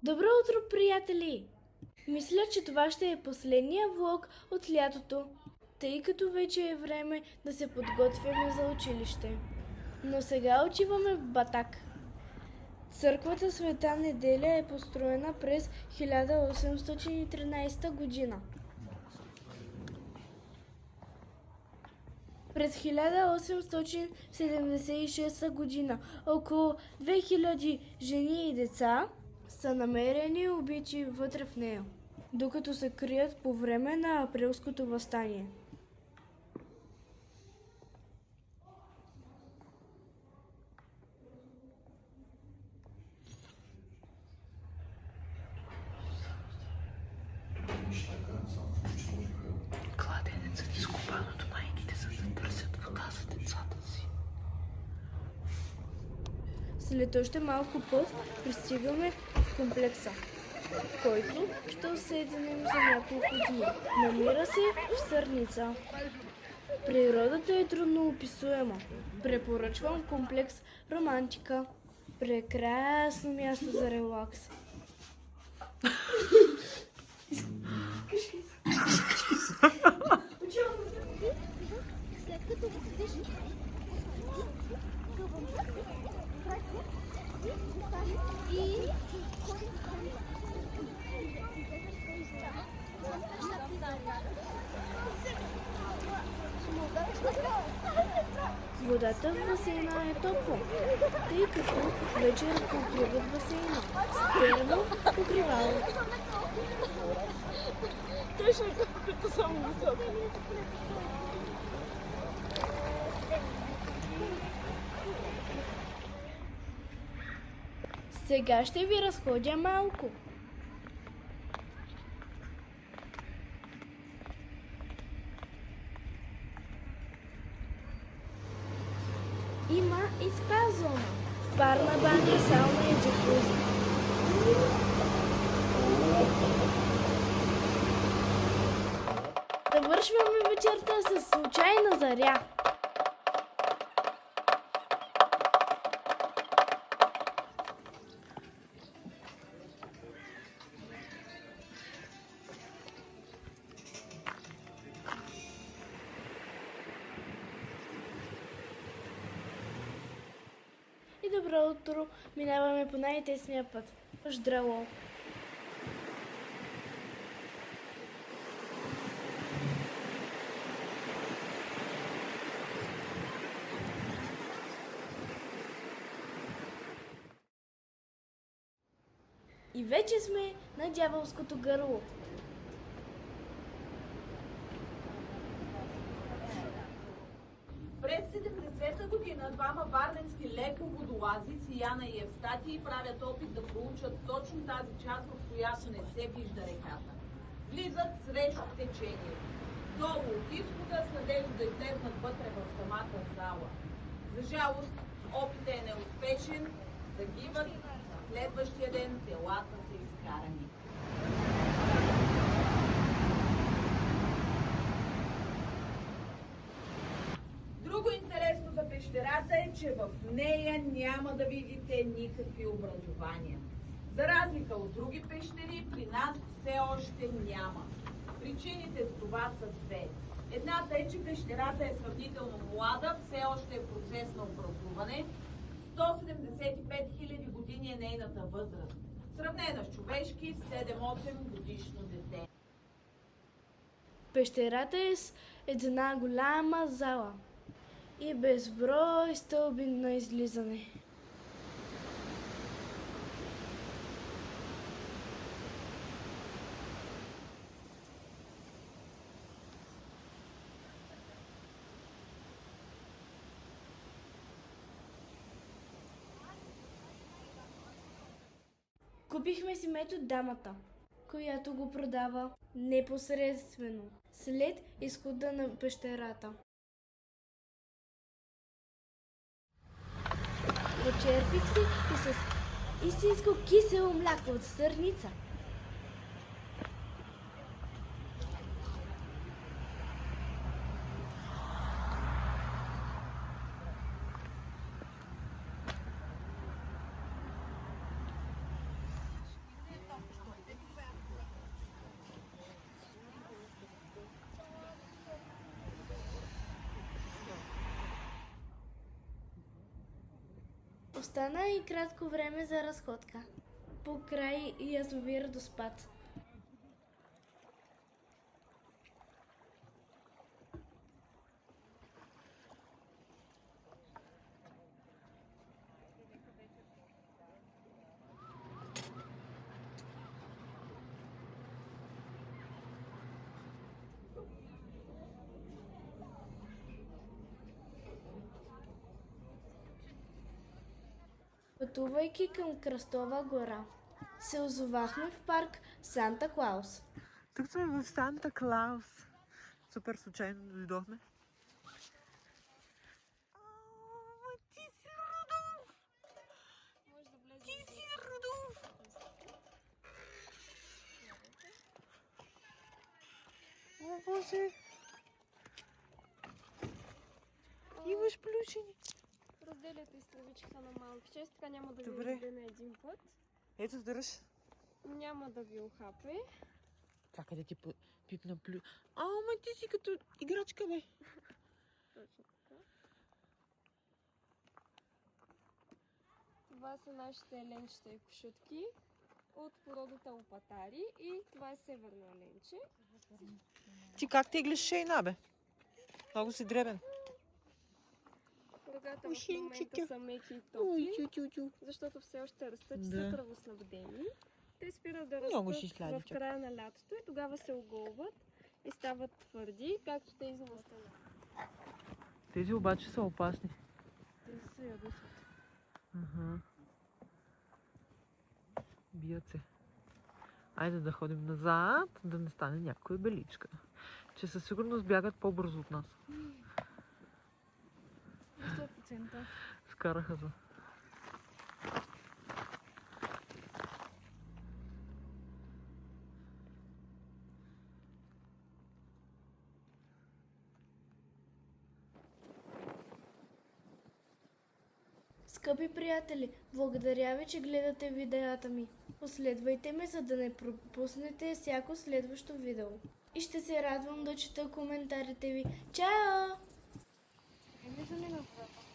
Добро утро, приятели! Мисля, че това ще е последния влог от лятото, тъй като вече е време да се подготвяме за училище. Но сега отиваме в Батак. Църквата Света Неделя е построена през 1813 година. През 1876 година около 2000 жени и деца са намерени и убити вътре в нея, докато се крият по време на априлското въстание. Кладенецът изкопан от майките, за да търсят вода за децата си. След още малко път пристигаме в комплекса, който ще осъединим за няколко дни. Намира се в Сърница. Природата е трудно описуема. Препоръчвам комплекс Романтика. Прекрасно място за релакс. След като отидеш и Водата в басейна е топла, тъй като вече покриват басейна с термо покривало. точно като само високо. Сега ще ви разходя малко. Има и спа зона. Парна баня, сауна и джакузи. Завършваме вечерта с случайна заря. И добро утро, минаваме по най-тесния път. Ждрало. И вече сме на Дяволското гърло. През 70-та година двама варненски леководолази, Сияна и Евстатий, правят опит да проучат точно тази част, в която не се вижда реката. Влизат срещу течението. Долу от изхода с надежда да излезнат вътре в самата зала. За жалост, опитът е неуспешен, загиват, на следващия ден телата са изкарани. Друго интересно за пещерата е, че в нея няма да видите никакви образования. За разлика от други пещери, при нас все още няма. Причините за това са две. Едната е, че пещерата е сравнително млада, все още е в процес на образуване. 175 000 години е нейната възраст, сравнена с човешки 7-8 годишно дете. Пещерата е с една голяма зала и безброй стълби на излизане. Купихме си метод дамата, която го продава непосредствено след изхода на пещерата. Почерпих си и с истинско кисело мляко от Сърница. Остана и кратко време за разходка. Покрай язовир Доспат. Пътувайки към Кръстова гора, се озовахме в парк Санта Клаус. Тук сме в Санта Клаус. Супер случайно дойдохме. Ти си Рудолф! Ти си Рудолф! О, Боже! Имаш плюшени. Разделяте стравичка на малки части, така няма да ви Добре. изяде на един път. Ето, дръж. Няма да ви охапе. Чакай да ти пипна плю... Ама ти си като играчка, бе. Точно така. Това са нашите еленчета и кошутки от породата опатари и това е северно еленче. Ти как теглиш шейна, бе? Много си дребен. Рогата в Ушинчета. момента са меки и Ой, топли, чу-чу-чу. защото все още растат, че Да. са кръвоснабдени. Те спират да Много растат си сладичък. в края на лятото и тогава се оголват и стават твърди, както тези на стена. Тези обаче са опасни. Тези се ядосват. Ага. Бият се. Айде да ходим назад, да не стане някоя беличка. Че със сигурност бягат по-бързо от нас. 100%. Скараха за. Скъпи приятели, благодаря ви, че гледате видеята ми. Последвайте ме, за да не пропуснете всяко следващо видео. И ще се радвам да чета коментарите ви. Чао! Виждаме на това.